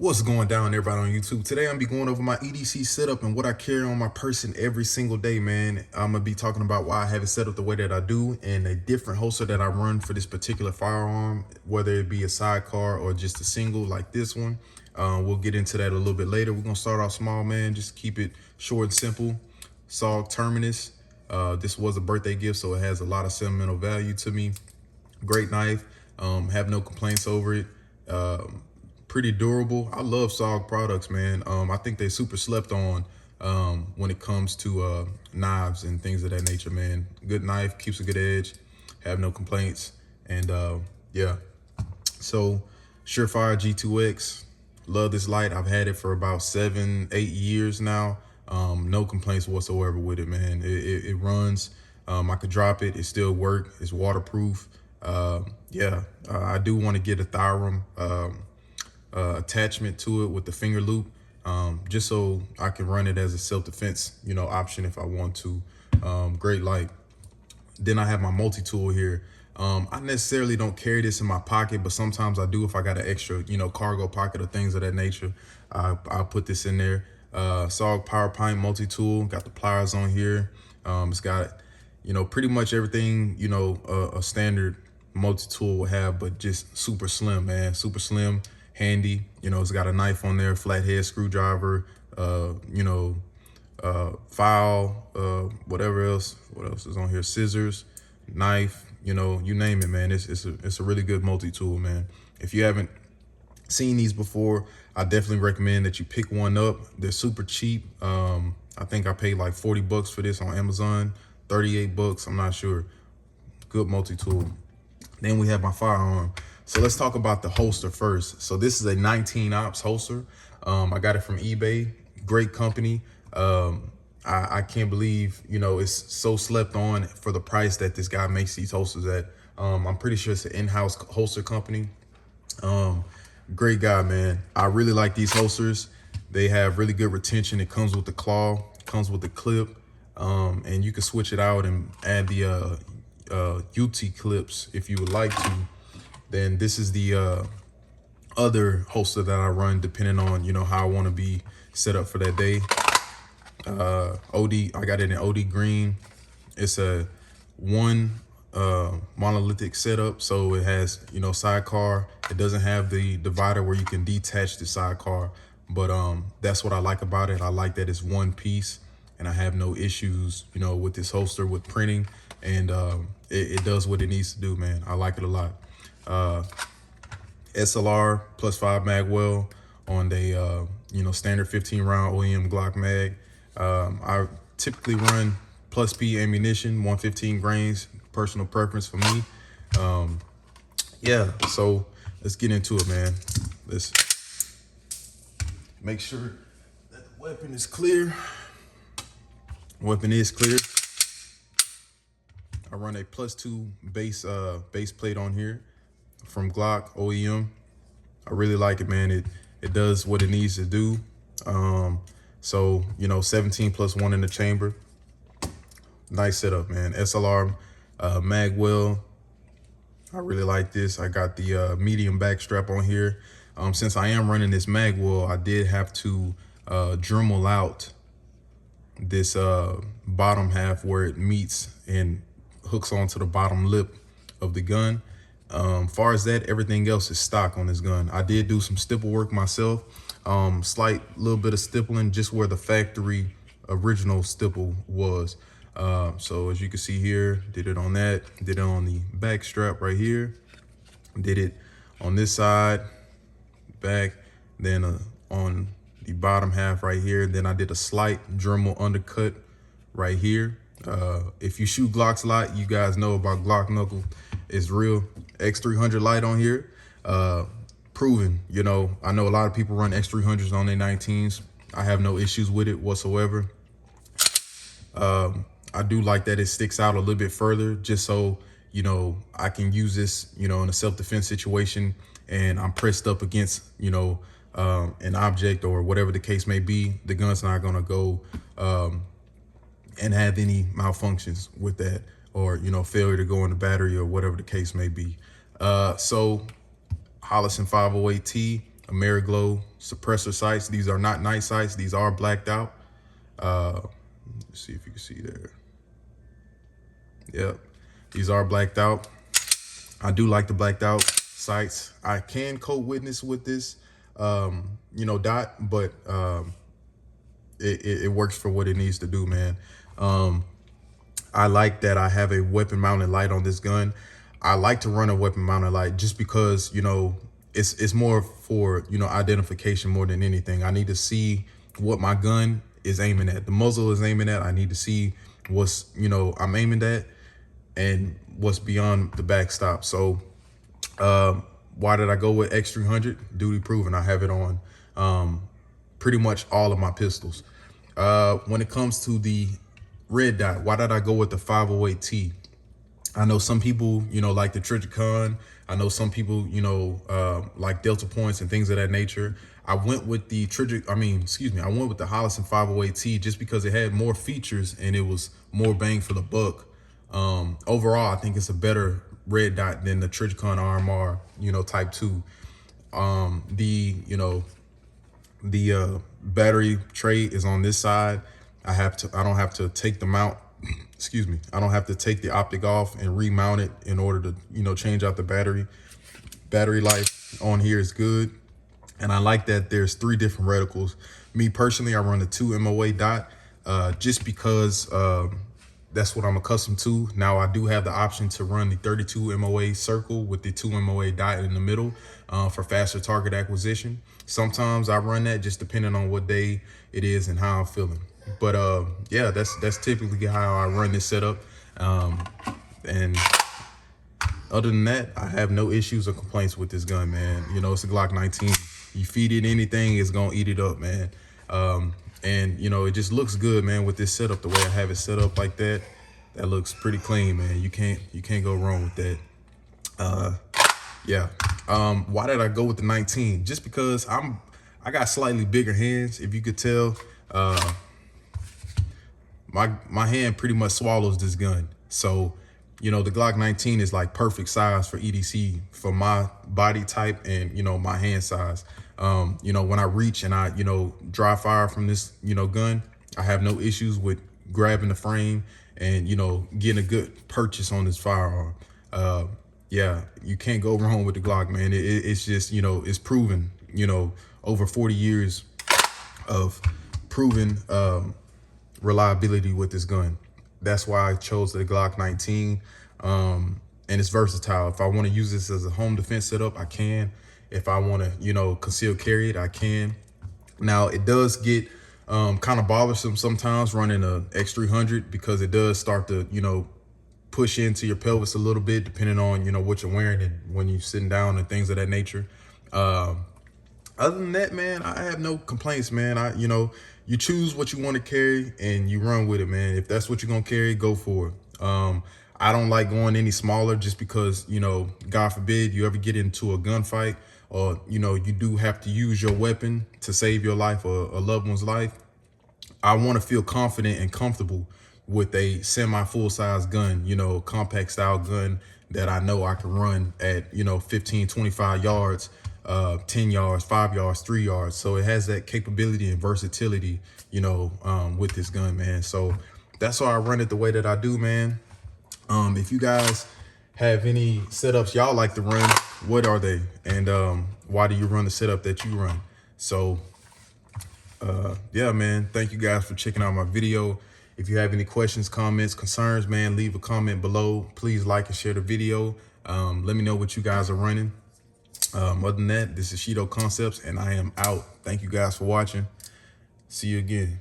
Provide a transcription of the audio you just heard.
What's going down, everybody on YouTube? Today I'm be going over my EDC setup and what I carry on my person every single day, man. I'm gonna be talking about why I have it set up the way that I do and a different holster that I run for this particular firearm, whether it be a sidecar or just a single like this one. We'll get into that a little bit later. We're gonna start off small, man. Just keep it short and simple. SOG Terminus. This was a birthday gift, so it has a lot of sentimental value to me. Great knife. Have no complaints over it. Pretty durable. I love SOG products, man. I think they super slept on when it comes to knives and things of that nature, man. Good knife, keeps a good edge, have no complaints. And yeah, so Surefire G2X, love this light. I've had it for about 7-8 years now. No complaints whatsoever with it, man. It runs. I could drop it, it still work. It's waterproof. Yeah, I do want to get a Firearm attachment to it with the finger loop, just so I can run it as a self-defense, option if I want to. Great light. Then I have my multi-tool here. I necessarily don't carry this in my pocket, but sometimes I do if I got an extra, cargo pocket or things of that nature. I'll put this in there. SOG Power Pint multi-tool, got the pliers on here. It's got, pretty much everything, a standard multi-tool will have, but just super slim, man. Super slim, handy. It's got a knife on there, flathead screwdriver, file, whatever else. What else is on here? Scissors, knife, you name it, man. It's a really good multi-tool, man. If you haven't seen these before, I definitely recommend that you pick one up. They're super cheap. I think I paid like 40 bucks for this on Amazon, 38 bucks, I'm not sure. Good multi-tool. Then we have my firearm. So let's talk about the holster first. So this is a 19 ops holster. I got it from eBay, great company. I can't believe, it's so slept on for the price that this guy makes these holsters at. I'm pretty sure it's an in-house holster company. Great guy, man. I really like these holsters. They have really good retention. It comes with the claw, comes with the clip, and you can switch it out and add the UT clips if you would like to. Then this is the other holster that I run depending on, how I want to be set up for that day. I got it in OD green. It's a one monolithic setup, so it has, sidecar. It doesn't have the divider where you can detach the sidecar, but that's what I like about it. I like that it's one piece, and I have no issues, with this holster with printing, and it does what it needs to do, man. I like it a lot. SLR +5 mag well on the standard 15 round OEM Glock mag. I typically run +P ammunition, 115 grains, personal preference for me. Yeah, so let's get into it, man. Let's make sure that the weapon is clear. Weapon is clear. I run a +2 base plate on here from Glock OEM. I really like it, man. It does what it needs to do. So 17 +1 in the chamber. Nice setup, man. SLR mag well. I really like this. I got the medium back strap on here. Since I am running this mag well, I did have to Dremel out this bottom half where it meets and hooks onto the bottom lip of the gun. Far as that, everything else is stock on this gun. I did do some stipple work myself, slight little bit of stippling just where the factory original stipple was. So as you can see here, did it on that, did it on the back strap right here, did it on this side, back, then on the bottom half right here. Then I did a slight Dremel undercut right here. If you shoot Glocks a lot, you guys know about Glock knuckle. It's real. X300 light on here. Proven, I know a lot of people run X300s on their 19s. I have no issues with it whatsoever. I do like that it sticks out a little bit further, just so, I can use this, in a self-defense situation and I'm pressed up against, an object or whatever the case may be. The gun's not gonna go and have any malfunctions with that, or failure to go in the battery or whatever the case may be. So Hollison 508T, AmeriGlow suppressor sights. These are not night sights. These are blacked out. Let's see if you can see there. Yep, these are blacked out. I do like the blacked out sights. I can co-witness with this, you know, dot, but it works for what it needs to do, man. I like that I have a weapon mounted light on this gun. I like to run a weapon mounted light just because, you know, it's more for, you know, identification more than anything. I need to see what my gun is aiming at. The muzzle is aiming at. I need to see what's, you know, I'm aiming at and what's beyond the backstop. So why did I go with X300? Duty proven. I have it on pretty much all of my pistols. When it comes to the red dot, why did I go with the 508T? I know some people, you know, like the Trijicon. I know some people, you know, like Delta Points and things of that nature. I went with the I went with the Hollison 508T just because it had more features and it was more bang for the buck. Overall, I think it's a better red dot than the Trijicon RMR, you know, Type 2. The battery tray is on this side. I don't have to take the mount, excuse me. I don't have to take the optic off and remount it in order to, you know, change out the battery. Battery life on here is good. And I like that there's 3 different reticles. Me personally, I run the 2 MOA dot just because that's what I'm accustomed to. Now I do have the option to run the 32 MOA circle with the 2 MOA dot in the middle for faster target acquisition. Sometimes I run that just depending on what day it is and how I'm feeling. But yeah, that's typically how I run this setup. And other than that, I have no issues or complaints with this gun, man. You know, it's a Glock 19. You feed it anything, it's gonna eat it up, man. And you know, it just looks good, man, with this setup. The way I have it set up like that, that looks pretty clean, man. You can't go wrong with that. Yeah. Why did I go with the 19? Just because I got slightly bigger hands. If you could tell, my hand pretty much swallows this gun. So, you know, the Glock 19 is like perfect size for EDC for my body type and, you know, my hand size. You know, when I reach and I, you know, dry fire from this, you know, gun, I have no issues with grabbing the frame and, you know, getting a good purchase on this firearm. Yeah, you can't go wrong with the Glock, man. It's just, you know, it's proven, you know, over 40 years of proven reliability with this gun. That's why I chose the Glock 19. And it's versatile. If I want to use this as a home defense setup, I can. If I want to, you know, conceal carry it, I can. Now, it does get kind of bothersome sometimes running a X300 because it does start to, you know, push into your pelvis a little bit, depending on, you know, what you're wearing and when you're sitting down and things of that nature. Other than that, man, I have no complaints, man. You know, you choose what you want to carry and you run with it, man. If that's what you're going to carry, go for it. I don't like going any smaller just because, you know, God forbid you ever get into a gunfight or, you know, you do have to use your weapon to save your life or a loved one's life. I want to feel confident and comfortable with a semi full size gun, you know, compact style gun that I know I can run at, you know, 15, 25 yards, 10 yards, 5 yards, 3 yards. So it has that capability and versatility, you know, with this gun, man. So that's why I run it the way that I do, man. If you guys have any setups y'all like to run, what are they? And why do you run the setup that you run? So yeah, man, thank you guys for checking out my video. If you have any questions, comments, concerns, man, leave a comment below. Please like and share the video. Let me know what you guys are running. Other than that, this is Shido Concepts, and I am out. Thank you guys for watching. See you again.